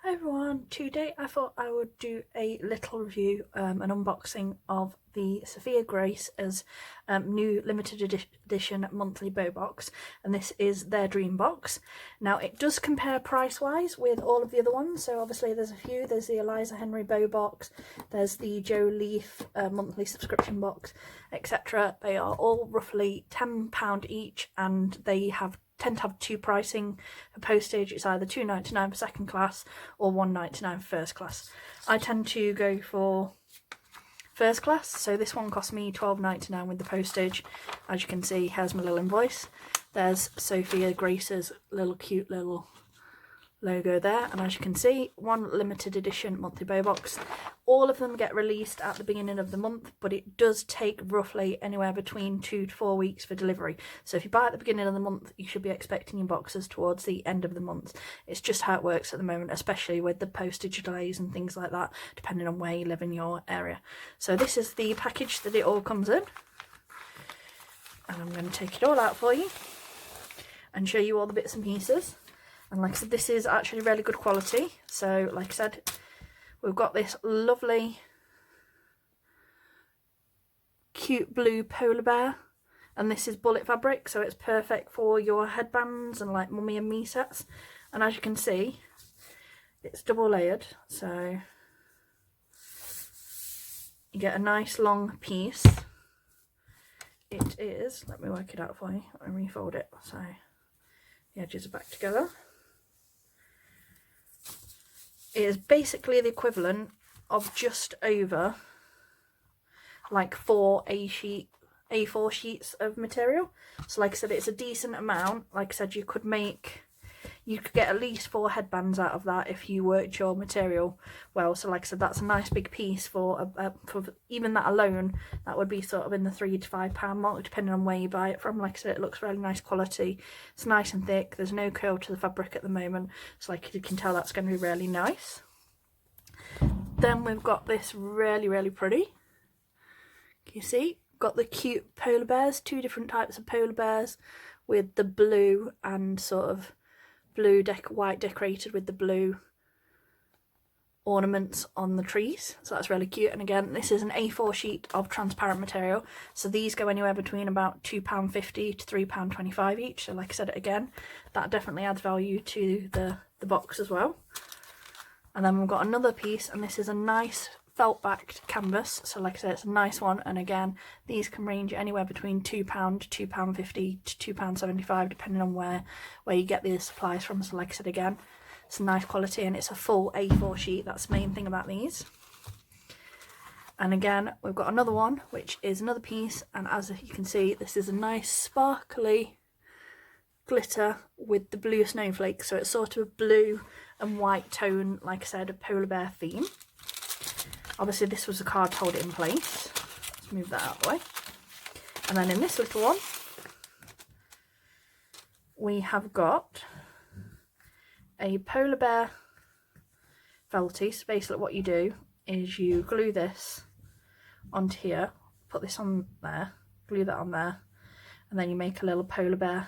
Hi everyone, today I thought I would do a little review, an unboxing of the Sophia Grace as new limited edition monthly bow box, and this is their dream box. Now it does compare price wise with all of the other ones, so obviously there's a few. There's the Eliza Henry bow box, there's the Joe Leaf monthly subscription box, etc. They are all roughly £10 each, and they tend to have two pricing for postage. It's either £2.99 for second class or £1.99 for first class. I tend to go for first class, so this one cost me £12.99 with the postage. As you can see, here's my little invoice. There's Sophia Grace's cute little logo there, and as you can see, one limited edition monthly bow box. All of them get released at the beginning of the month, but it does take roughly anywhere between 2 to 4 weeks for delivery. So if you buy at the beginning of the month, you should be expecting your boxes towards the end of the month. It's just how it works at the moment, especially with the postage delays and things like that, depending on where you live in your area. So this is the package that it all comes in, and I'm going to take it all out for you and show you all the bits and pieces. And like I said, this is actually really good quality. So like I said, we've got this lovely cute blue polar bear, and this is bullet fabric, so it's perfect for your headbands and like mummy and me sets. And as you can see, it's double layered, so you get a nice long piece. It is, let me work it out for you and refold it so the edges are back together. It is basically the equivalent of just over like 4 A4 sheets of material. So like I said, it's a decent amount. Like I said, you could get at least 4 headbands out of that if you worked your material well. So like I said, that's a nice big piece for even that alone. That would be sort of in the £3 to £5 mark, depending on where you buy it from. Like I said, it looks really nice quality. It's nice and thick. There's no curl to the fabric at the moment, so like you can tell, that's going to be really nice. Then we've got this really pretty. Can you see? Got the cute polar bears, 2 different types of polar bears with the blue and sort of white decorated with the blue ornaments on the trees, so that's really cute. And again, this is an A4 sheet of transparent material, so these go anywhere between about £2.50 to £3.25 each. So like I said, again, that definitely adds value to the box as well. And then we've got another piece, and this is a nice felt backed canvas, so like I said, it's a nice one. And again, these can range anywhere between £2 to £2.50 to £2.75, depending on where you get the supplies from. So like I said, again, it's a nice quality, and it's a full A4 sheet. That's the main thing about these. And again, we've got another one, which is another piece, and as you can see, this is a nice sparkly glitter with the blue snowflake, so it's sort of a blue and white tone, like I said, a polar bear theme. Obviously this was a card to hold it in place. Let's move that out of the way. And then in this little one, we have got a polar bear felty. So basically what you do is you glue this onto here, put this on there, glue that on there, and then you make a little polar bear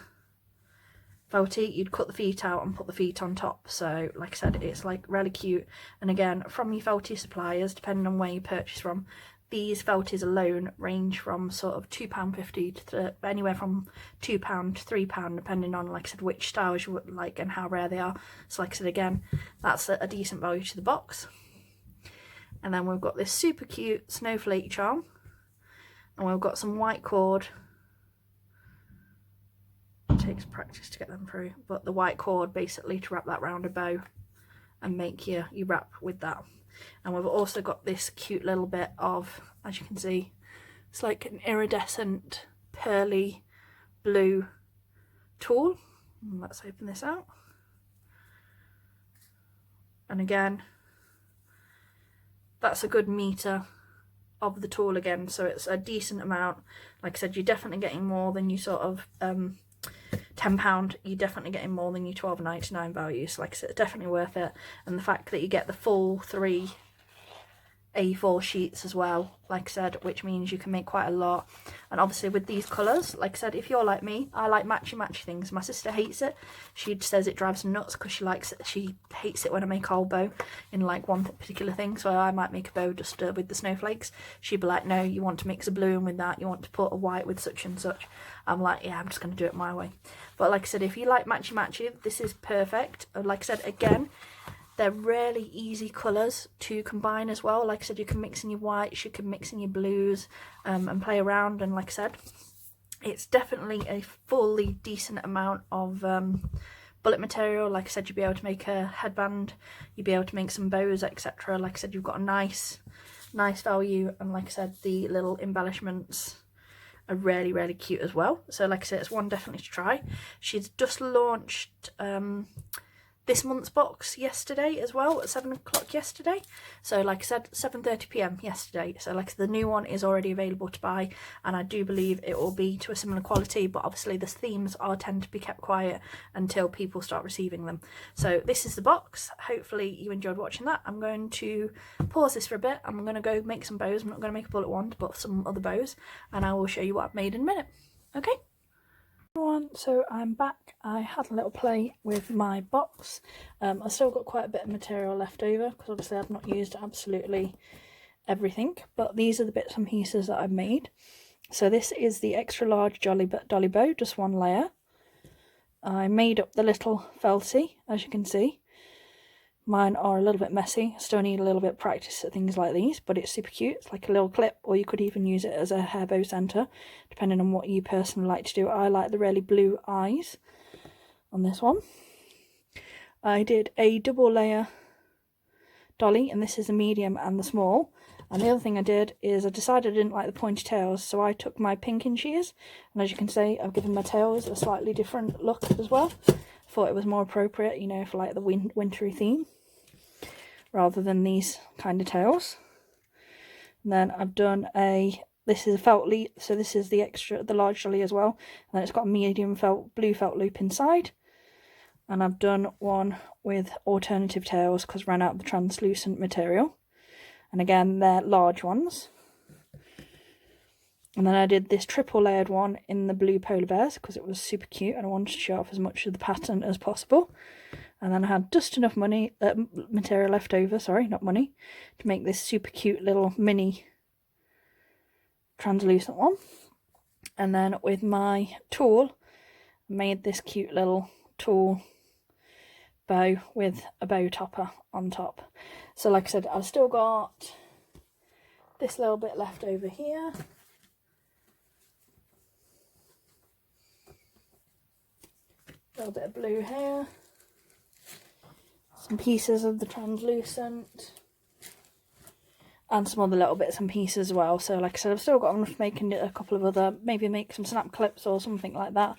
felty. You'd cut the feet out and put the feet on top. So like I said, it's like really cute. And again, from your felty suppliers, depending on where you purchase from, these felties alone range from sort of £2.50 to anywhere from £2 to £3, depending on, like I said, which styles you would like and how rare they are. So like I said, again, that's a decent value to the box. And then we've got this super cute snowflake charm, and we've got some white cord. It takes practice to get them through, but the white cord basically to wrap that round a bow and make your wrap with that. And we've also got this cute little bit of, as you can see, it's like an iridescent pearly blue tulle. Let's open this out. And again, that's a good metre of the tulle again, so it's a decent amount. Like I said, you're definitely getting more than you sort of £10, you're definitely getting more than your £12.99 value. So like I said, it's definitely worth it. And the fact that you get the full 3 A4 sheets as well, like I said, which means you can make quite a lot. And obviously with these colours, like I said, if you're like me, I like matchy things. My sister hates it. She says it drives her nuts because she hates it when I make a whole bow in like one particular thing. So I might make a bow just with the snowflakes. She'd be like, no, you want to mix a blue in with that, you want to put a white with such and such. I'm like, yeah, I'm just going to do it my way. But like I said, if you like matchy, this is perfect. Like I said, again, they're really easy colours to combine as well. Like I said, you can mix in your whites, you can mix in your blues, and play around. And like I said, it's definitely a fully decent amount of bullet material. Like I said, you'll be able to make a headband, you'll be able to make some bows, etc. Like I said, you've got a nice value, and like I said, the little embellishments are really cute as well. So like I said, it's one definitely to try. She's just launched this month's box yesterday as well, at 7 o'clock yesterday. So like I said, 7:30 p.m. yesterday. So like the new one is already available to buy, and I do believe it will be to a similar quality, but obviously the themes tend to be kept quiet until people start receiving them. So this is the box. Hopefully you enjoyed watching that. I'm going to pause this for a bit. I'm going to go make some bows. I'm not going to make a bullet wand, but some other bows, and I will show you what I've made in a minute. Okay. So I'm back. I had a little play with my box. I still got quite a bit of material left over because obviously I've not used absolutely everything, but these are the bits and pieces that I've made. So this is the extra large dolly bow, just one layer. I made up the little felty, as you can see. Mine are a little bit messy, still need a little bit of practice at things like these, but it's super cute. It's like a little clip, or you could even use it as a hair bow centre, depending on what you personally like to do. I like the really blue eyes on this one. I did a double layer dolly, and this is the medium and the small. And the other thing I did is I decided I didn't like the pointy tails, so I took my pinking shears, and as you can see, I've given my tails a slightly different look as well. Thought it was more appropriate, you know, for like the wintry theme, rather than these kind of tails. And then I've done this is a felt loop, so this is the large dolly as well, and then it's got a medium blue felt loop inside. And I've done one with alternative tails because I ran out of the translucent material, and again they're large ones. And then I did this triple layered one in the blue polar bears because it was super cute and I wanted to show off as much of the pattern as possible. And then I had just enough material left over, sorry, not money, to make this super cute little mini translucent one. And then with my tool, I made this cute little tool bow with a bow topper on top. So like I said, I've still got this little bit left over here. A little bit of blue here, some pieces of the translucent, and some other little bits and pieces as well. So like I said, I've still got enough making a couple of other, maybe make some snap clips or something like that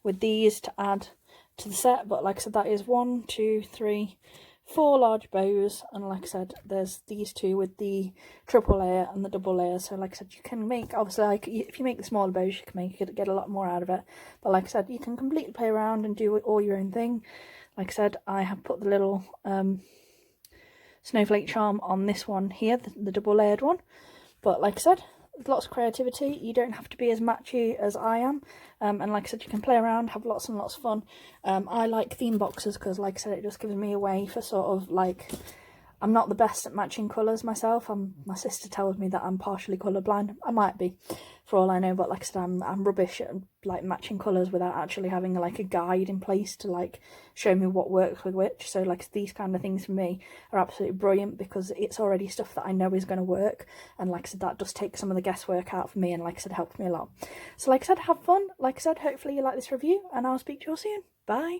with these to add to the set. But like I said, that is 1, 2, 3, 4 large bows, and like I said, there's these two with the triple layer and the double layer. So like I said, you can make, obviously, like if you make the smaller bows, you can get a lot more out of it, but like I said, you can completely play around and do all your own thing. Like I said, I have put the little snowflake charm on this one here, the double layered one, but like I said, lots of creativity. You don't have to be as matchy as I am, and like I said, you can play around, have lots and lots of fun. I like theme boxes because like I said, it just gives me a way for sort of like, I'm not the best at matching colours myself. My sister tells me that I'm partially colourblind. I might be, for all I know, but like I said, I'm rubbish at like matching colours without actually having like a guide in place to like show me what works with which. So like these kind of things for me are absolutely brilliant because it's already stuff that I know is going to work, and like I said, that does take some of the guesswork out for me, and like I said, helps me a lot. So like I said, have fun. Like I said, hopefully you like this review, and I'll speak to you all soon. Bye.